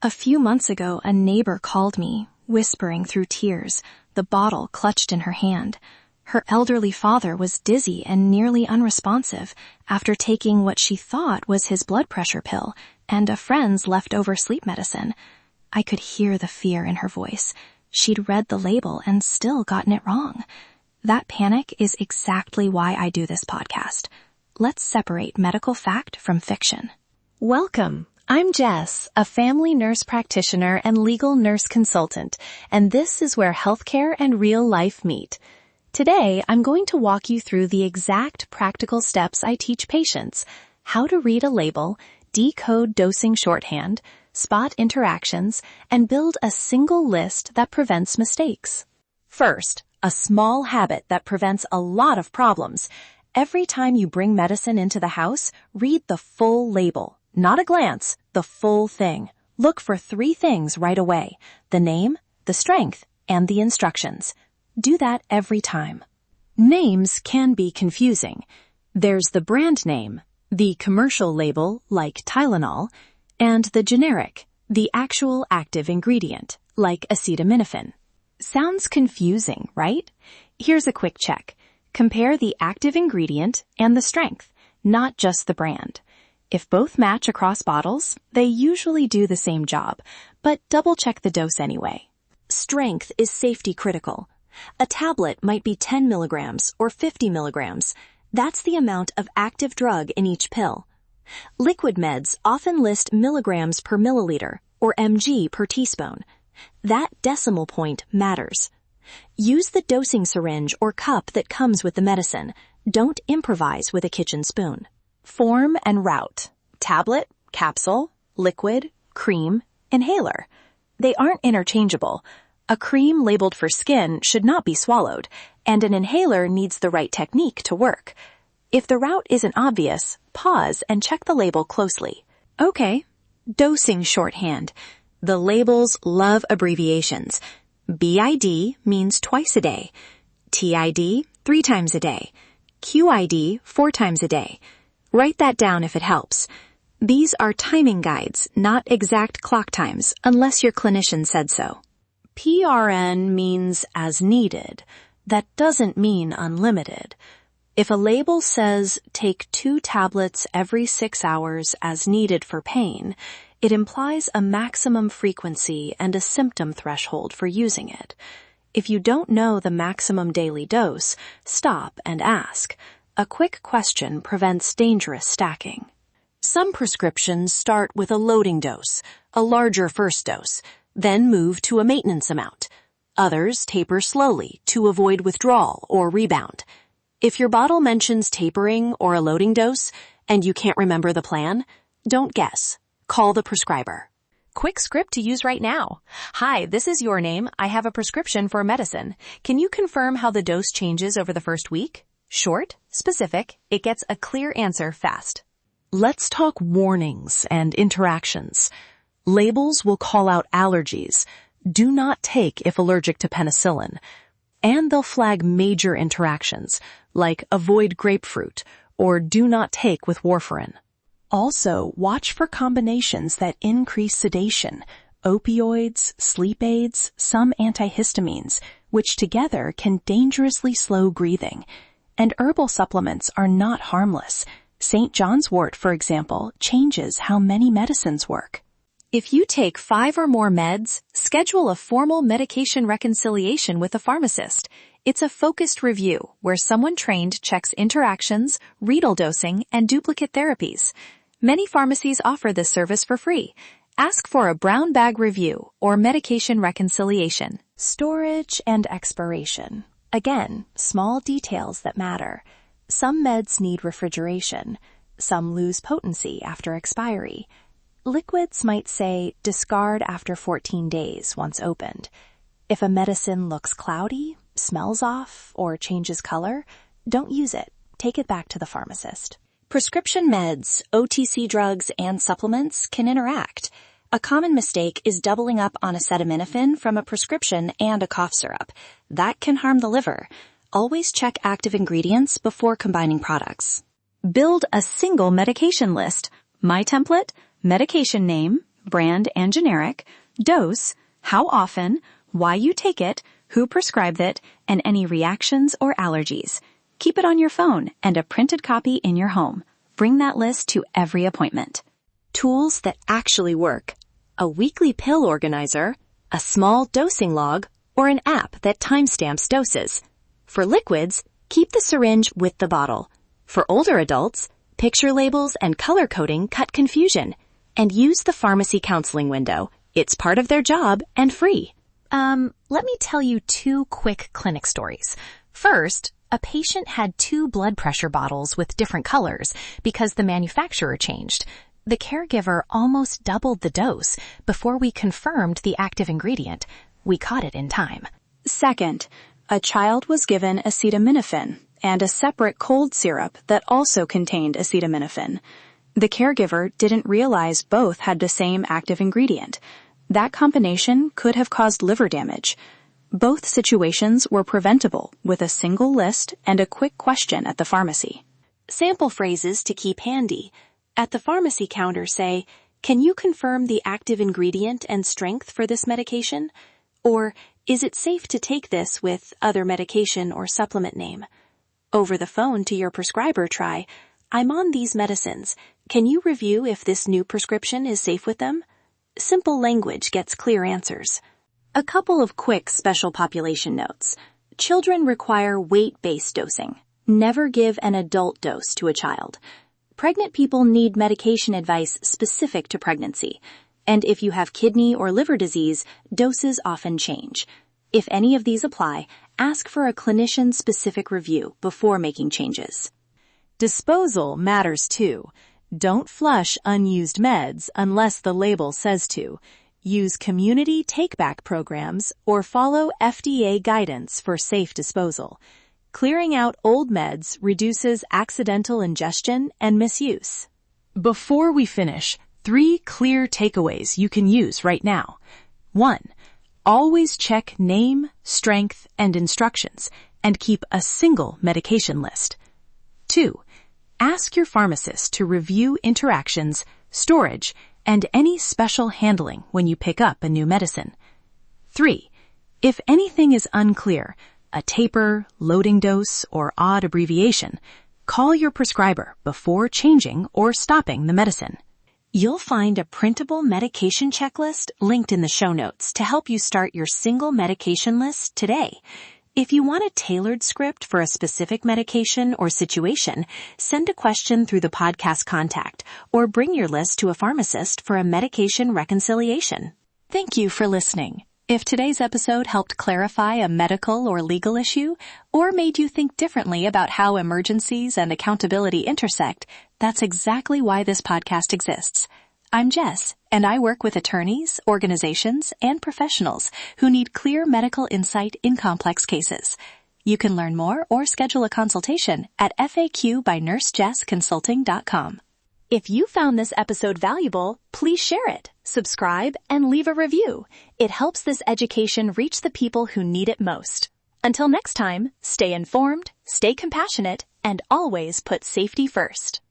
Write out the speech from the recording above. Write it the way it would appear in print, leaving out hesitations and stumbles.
A few months ago, a neighbor called me, whispering through tears, the bottle clutched in her hand. Her elderly father was dizzy and nearly unresponsive after taking what she thought was his blood pressure pill and a friend's leftover sleep medicine. I could hear the fear in her voice. She'd read the label and still gotten it wrong. That panic is exactly why I do this podcast. Let's separate medical fact from fiction. Welcome. I'm Jess, a family nurse practitioner and legal nurse consultant, and this is where healthcare and real life meet. Today, I'm going to walk you through the exact practical steps I teach patients: how to read a label, decode dosing shorthand, spot interactions, and build a single list that prevents mistakes. First, a small habit that prevents a lot of problems. Every time you bring medicine into the house, read the full label. Not a glance, the full thing. Look for 3 things right away: the name, the strength, and the instructions. Do that every time. Names can be confusing. There's the brand name, the commercial label, like Tylenol, and the generic, the actual active ingredient, like acetaminophen. Sounds confusing, right? Here's a quick check. Compare the active ingredient and the strength, not just the brand. If both match across bottles, they usually do the same job, but double-check the dose anyway. Strength is safety critical. A tablet might be 10 milligrams or 50 milligrams. That's the amount of active drug in each pill. Liquid meds often list milligrams per milliliter or mg per teaspoon. That decimal point matters. Use the dosing syringe or cup that comes with the medicine. Don't improvise with a kitchen spoon. Form and route: tablet, capsule, liquid, cream, inhaler. They aren't interchangeable. A cream labeled for skin should not be swallowed, and an inhaler needs the right technique to work. If the route isn't obvious, pause and check the label closely. Okay, dosing shorthand. The labels love abbreviations. BID means twice a day. TID, 3 times a day. QID, 4 times a day. Write that down if it helps. These are timing guides, not exact clock times, unless your clinician said so. PRN means as needed. That doesn't mean unlimited. If a label says take 2 tablets every 6 hours as needed for pain, it implies a maximum frequency and a symptom threshold for using it. If you don't know the maximum daily dose, stop and ask. A quick question prevents dangerous stacking. Some prescriptions start with a loading dose, a larger first dose, then move to a maintenance amount. Others taper slowly to avoid withdrawal or rebound. If your bottle mentions tapering or a loading dose and you can't remember the plan, don't guess. Call the prescriber. Quick script to use right now. Hi, this is your name. I have a prescription for medicine. Can you confirm how the dose changes over the first week? Short, specific, it gets a clear answer fast. Let's talk warnings and interactions. Labels will call out allergies. Do not take if allergic to penicillin. And they'll flag major interactions, like avoid grapefruit or do not take with warfarin. Also, watch for combinations that increase sedation, opioids, sleep aids, some antihistamines, which together can dangerously slow breathing. And herbal supplements are not harmless. St. John's wort, for example, changes how many medicines work. If you take 5 or more meds, schedule a formal medication reconciliation with a pharmacist. It's a focused review where someone trained checks interactions, renal dosing, and duplicate therapies. Many pharmacies offer this service for free. Ask for a brown bag review or medication reconciliation. Storage and expiration. Again, small details that matter. Some meds need refrigeration. Some lose potency after expiry. Liquids might say discard after 14 days once opened. If a medicine looks cloudy, smells off, or changes color, don't use it. Take it back to the pharmacist. Prescription meds, OTC drugs, and supplements can interact. A common mistake is doubling up on acetaminophen from a prescription and a cough syrup. That can harm the liver. Always check active ingredients before combining products. Build a single medication list. My template: medication name, brand and generic, dose, how often, why you take it, who prescribed it, and any reactions or allergies. Keep it on your phone and a printed copy in your home. Bring that list to every appointment. Tools that actually work. A weekly pill organizer, a small dosing log, or an app that timestamps doses. For liquids, keep the syringe with the bottle. For older adults, picture labels and color coding cut confusion. And use the pharmacy counseling window. It's part of their job and free. Let me tell you 2 quick clinic stories. First, a patient had 2 blood pressure bottles with different colors because the manufacturer changed. The caregiver almost doubled the dose before we confirmed the active ingredient. We caught it in time. Second, a child was given acetaminophen and a separate cold syrup that also contained acetaminophen. The caregiver didn't realize both had the same active ingredient. That combination could have caused liver damage. Both situations were preventable with a single list and a quick question at the pharmacy. Sample phrases to keep handy. At the pharmacy counter say, "Can you confirm the active ingredient and strength for this medication?" Or, "Is it safe to take this with other medication or supplement name?" Over the phone to your prescriber try, "I'm on these medicines. Can you review if this new prescription is safe with them?" Simple language gets clear answers. A couple of quick special population notes. Children require weight-based dosing. Never give an adult dose to a child. Pregnant people need medication advice specific to pregnancy. And if you have kidney or liver disease, doses often change. If any of these apply, ask for a clinician-specific review before making changes. Disposal matters too. Don't flush unused meds unless the label says to. Use community take-back programs or follow FDA guidance for safe disposal. Clearing out old meds reduces accidental ingestion and misuse. Before we finish, 3 clear takeaways you can use right now. 1. Always check name, strength, and instructions, and keep a single medication list. 2. Ask your pharmacist to review interactions, storage, and any special handling when you pick up a new medicine. 3. If anything is unclear, a taper, loading dose, or odd abbreviation, call your prescriber before changing or stopping the medicine. You'll find a printable medication checklist linked in the show notes to help you start your single medication list today. If you want a tailored script for a specific medication or situation, send a question through the podcast contact or bring your list to a pharmacist for a medication reconciliation. Thank you for listening. If today's episode helped clarify a medical or legal issue, or made you think differently about how emergencies and accountability intersect, that's exactly why this podcast exists. I'm Jess, and I work with attorneys, organizations, and professionals who need clear medical insight in complex cases. You can learn more or schedule a consultation at faqbynurseJessconsulting.com. If you found this episode valuable, please share it, subscribe, and leave a review. It helps this education reach the people who need it most. Until next time, stay informed, stay compassionate, and always put safety first.